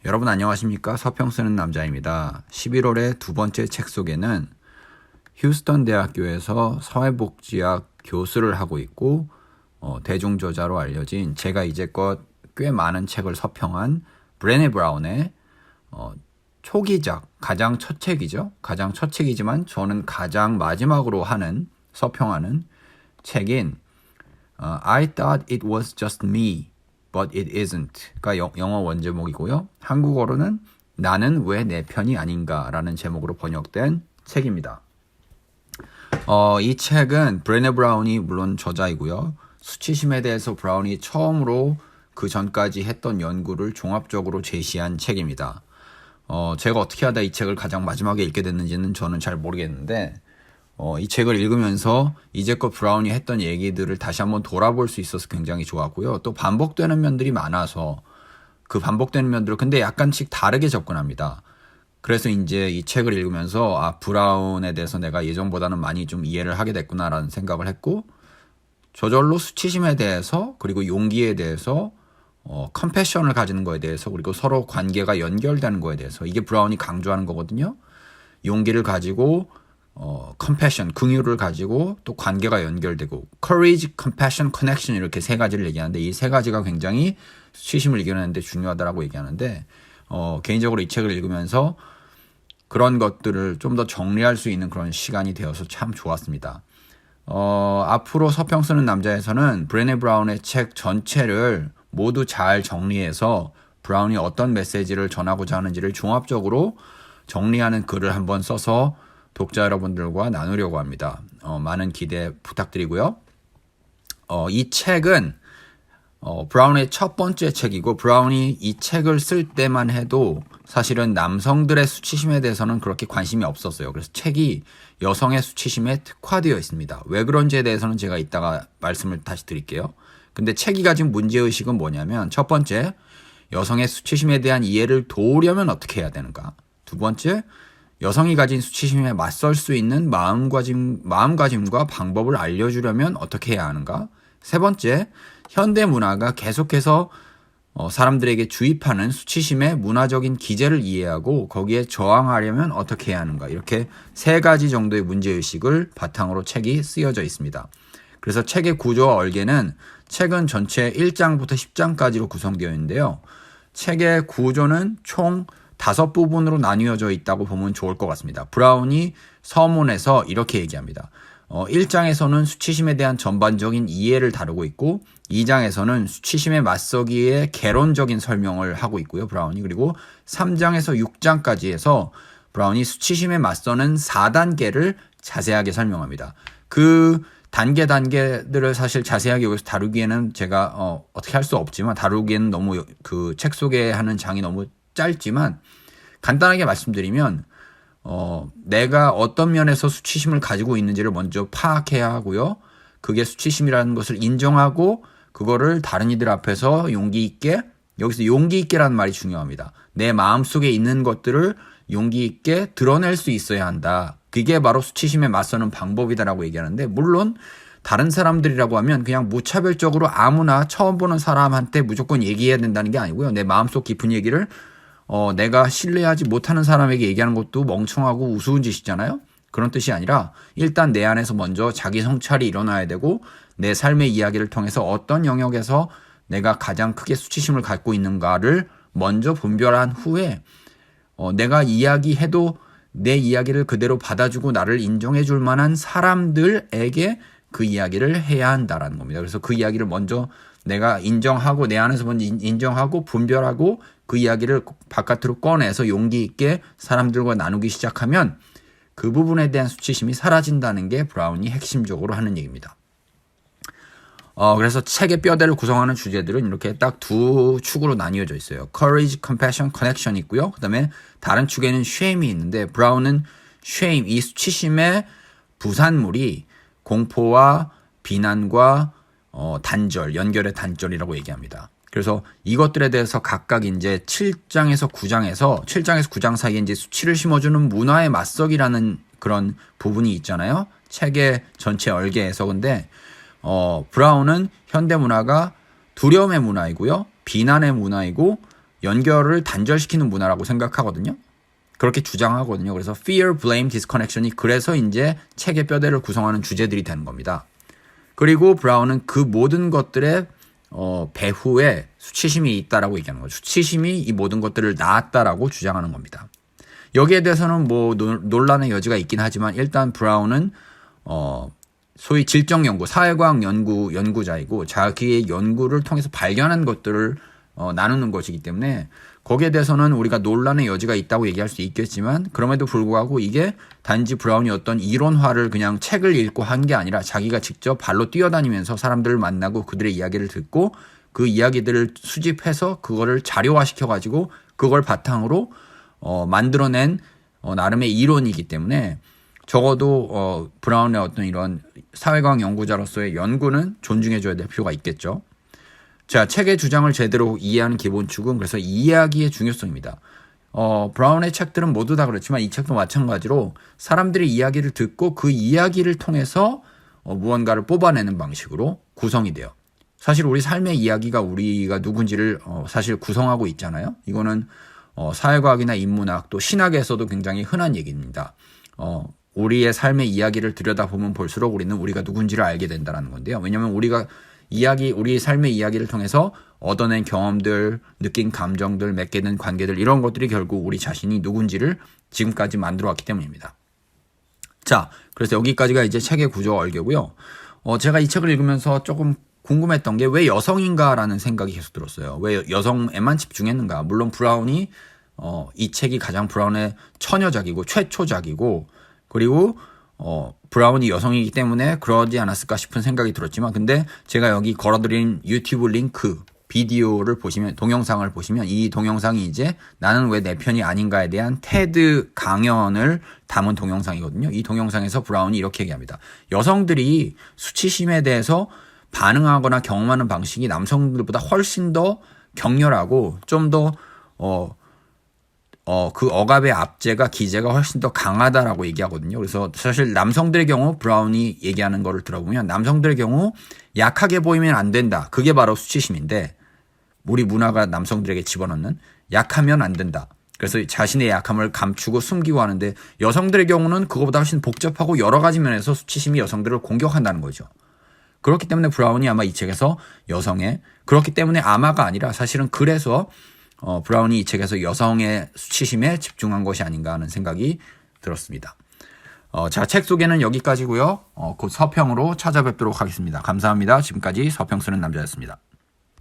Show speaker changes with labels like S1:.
S1: 여러분 안녕하십니까? 서평 쓰는 남자입니다. 11월의 두 번째 책 속에는 휴스턴 대학교에서 사회복지학 교수를 하고 있고 대중저자로 알려진 제가 이제껏 꽤 많은 책을 서평한 브레네 브라운의 초기작, 가장 첫 책이죠. 가장 첫 책이지만 저는 가장 마지막으로 서평하는 책인 I thought it was just me, but it isn't.가 영어 원제목이고요. 한국어로는 나는 왜 내 편이 아닌가라는 제목으로 번역된 책입니다. 이 책은 브레네 브라운이 물론 저자이고요. 수치심에 대해서 브라운이 처음으로 그 전까지 했던 연구를 종합적으로 제시한 책입니다. 제가 어떻게 하다 이 책을 가장 마지막에 읽게 됐는지는 저는 잘 모르겠는데 이 책을 읽으면서 이제껏 브라운이 했던 얘기들을 다시 한번 돌아볼 수 있어서 굉장히 좋았고요. 또 반복되는 면들이 많아서 그 반복되는 면들을 근데 약간씩 다르게 접근합니다. 그래서 이제 이 책을 읽으면서 브라운에 대해서 내가 예전보다는 많이 좀 이해를 하게 됐구나라는 생각을 했고 저절로 수치심에 대해서 그리고 용기에 대해서 컴패션을 가지는 거에 대해서 그리고 서로 관계가 연결되는 거에 대해서 이게 브라운이 강조하는 거거든요. 용기를 가지고 compassion, 긍휼을 가지고 또 관계가 연결되고 courage, compassion, connection 이렇게 세 가지를 얘기하는데 이 세 가지가 굉장히 수치심을 이겨내는 데 중요하다고 얘기하는데 개인적으로 이 책을 읽으면서 그런 것들을 좀 더 정리할 수 있는 그런 시간이 되어서 참 좋았습니다. 앞으로 서평 쓰는 남자에서는 브레네 브라운의 책 전체를 모두 잘 정리해서 브라운이 어떤 메시지를 전하고자 하는지를 종합적으로 정리하는 글을 한번 써서 독자 여러분들과 나누려고 합니다. 많은 기대 부탁드리고요. 이 책은 브라운의 첫 번째 책이고 브라운이 이 책을 쓸 때만 해도 사실은 남성들의 수치심에 대해서는 그렇게 관심이 없었어요. 그래서 책이 여성의 수치심에 특화되어 있습니다. 왜 그런지에 대해서는 제가 이따가 말씀을 다시 드릴게요. 근데 책이 가진 문제의식은 뭐냐면 첫 번째, 여성의 수치심에 대한 이해를 도우려면 어떻게 해야 되는가? 두 번째, 여성이 가진 수치심에 맞설 수 있는 마음가짐과 방법을 알려주려면 어떻게 해야 하는가? 세 번째, 현대 문화가 계속해서 사람들에게 주입하는 수치심의 문화적인 기제를 이해하고 거기에 저항하려면 어떻게 해야 하는가? 이렇게 세 가지 정도의 문제의식을 바탕으로 책이 쓰여져 있습니다. 그래서 책의 구조와 얼개는 책은 전체 1장부터 10장까지로 구성되어 있는데요. 책의 구조는 총 5부분으로 나뉘어져 있다고 보면 좋을 것 같습니다. 브라운이 서문에서 이렇게 얘기합니다. 1장에서는 수치심에 대한 전반적인 이해를 다루고 있고 2장에서는 수치심에 맞서기에 개론적인 설명을 하고 있고요. 브라운이 그리고 3장에서 6장까지 해서 브라운이 수치심에 맞서는 4단계를 자세하게 설명합니다. 그 단계들을 사실 자세하게 여기서 다루기에는 제가 어떻게 할 수 없지만 다루기에는 너무 그 책 소개하는 장이 너무 짧지만 간단하게 말씀드리면 내가 어떤 면에서 수치심을 가지고 있는지를 먼저 파악해야 하고요. 그게 수치심이라는 것을 인정하고 그거를 다른 이들 앞에서 용기 있게 여기서 용기 있게라는 말이 중요합니다. 내 마음속에 있는 것들을 용기 있게 드러낼 수 있어야 한다. 그게 바로 수치심에 맞서는 방법이다라고 얘기하는데 물론 다른 사람들이라고 하면 그냥 무차별적으로 아무나 처음 보는 사람한테 무조건 얘기해야 된다는 게 아니고요. 내 마음속 깊은 얘기를 내가 신뢰하지 못하는 사람에게 얘기하는 것도 멍청하고 우스운 짓이잖아요. 그런 뜻이 아니라 일단 내 안에서 먼저 자기 성찰이 일어나야 되고 내 삶의 이야기를 통해서 어떤 영역에서 내가 가장 크게 수치심을 갖고 있는가를 먼저 분별한 후에 내가 이야기해도 내 이야기를 그대로 받아주고 나를 인정해 줄 만한 사람들에게 그 이야기를 해야 한다라는 겁니다. 그래서 그 이야기를 먼저 내가 인정하고 내 안에서 먼저 인정하고 분별하고 그 이야기를 바깥으로 꺼내서 용기 있게 사람들과 나누기 시작하면 그 부분에 대한 수치심이 사라진다는 게 브라운이 핵심적으로 하는 얘기입니다. 그래서 책의 뼈대를 구성하는 주제들은 이렇게 딱 두 축으로 나뉘어져 있어요. Courage, Compassion, Connection 있고요. 그 다음에 다른 축에는 Shame이 있는데 브라운은 Shame, 이 수치심의 부산물이 공포와 비난과 단절, 연결의 단절이라고 얘기합니다. 그래서 이것들에 대해서 각각 이제 7장에서 9장 사이에 이제 수치를 심어주는 문화의 맞서기라는 그런 부분이 있잖아요. 책의 전체 얼개에서. 근데 브라운은 현대 문화가 두려움의 문화이고요, 비난의 문화이고 연결을 단절시키는 문화라고 생각하거든요. 그렇게 주장하거든요. 그래서 fear, blame, disconnection이 그래서 이제 책의 뼈대를 구성하는 주제들이 되는 겁니다. 그리고 브라운은 그 모든 것들의 배후에 수치심이 있다라고 얘기하는 거죠. 수치심이 이 모든 것들을 낳았다라고 주장하는 겁니다. 여기에 대해서는 뭐 논란의 여지가 있긴 하지만 일단 브라운은 소위 질적 연구, 사회과학 연구자이고 자기의 연구를 통해서 발견한 것들을 나누는 것이기 때문에 거기에 대해서는 우리가 논란의 여지가 있다고 얘기할 수 있겠지만 그럼에도 불구하고 이게 단지 브라운이 어떤 이론화를 그냥 책을 읽고 한 게 아니라 자기가 직접 발로 뛰어다니면서 사람들을 만나고 그들의 이야기를 듣고 그 이야기들을 수집해서 그거를 자료화시켜가지고 그걸 바탕으로 만들어낸 나름의 이론이기 때문에 적어도 브라운의 어떤 이런 사회과학 연구자로서의 연구는 존중해줘야 될 필요가 있겠죠. 자, 책의 주장을 제대로 이해하는 기본축은 그래서 이야기의 중요성입니다. 브라운의 책들은 모두 다 그렇지만 이 책도 마찬가지로 사람들의 이야기를 듣고 그 이야기를 통해서 무언가를 뽑아내는 방식으로 구성이 돼요. 사실 우리 삶의 이야기가 우리가 누군지를 사실 구성하고 있잖아요. 이거는 사회과학이나 인문학 또 신학에서도 굉장히 흔한 얘기입니다. 우리의 삶의 이야기를 들여다보면 볼수록 우리는 우리가 누군지를 알게 된다는 건데요. 왜냐하면 우리 삶의 이야기를 통해서 얻어낸 경험들, 느낀 감정들, 맺게 된 관계들 이런 것들이 결국 우리 자신이 누군지를 지금까지 만들어 왔기 때문입니다. 자, 그래서 여기까지가 이제 책의 구조 얼개고요. 제가 이 책을 읽으면서 조금 궁금했던 게 왜 여성인가라는 생각이 계속 들었어요. 왜 여성에만 집중했는가? 물론 브라운이 이 책이 가장 브라운의 처녀작이고 최초작이고 그리고 브라운이 여성이기 때문에 그러지 않았을까 싶은 생각이 들었지만 근데 제가 여기 걸어드린 유튜브 링크 비디오를 보시면 동영상을 보시면 이 동영상이 이제 나는 왜 내 편이 아닌가에 대한 테드 강연을 담은 동영상이거든요. 이 동영상에서 브라운이 이렇게 얘기합니다. 여성들이 수치심에 대해서 반응하거나 경험하는 방식이 남성들보다 훨씬 더 격렬하고 좀 더 그 억압의 압제가 기제가 훨씬 더 강하다라고 얘기하거든요. 그래서 사실 남성들의 경우 브라운이 얘기하는 거를 들어보면 남성들의 경우 약하게 보이면 안 된다. 그게 바로 수치심인데 우리 문화가 남성들에게 집어넣는 약하면 안 된다. 그래서 자신의 약함을 감추고 숨기고 하는데 여성들의 경우는 그거보다 훨씬 복잡하고 여러 가지 면에서 수치심이 여성들을 공격한다는 거죠. 그렇기 때문에 브라운이 아마 이 책에서 그렇기 때문에 아마가 아니라 사실은 그래서 브라운이 이 책에서 여성의 수치심에 집중한 것이 아닌가 하는 생각이 들었습니다. 자, 책 소개는 여기까지고요. 곧 서평으로 찾아뵙도록 하겠습니다. 감사합니다. 지금까지 서평 쓰는 남자였습니다.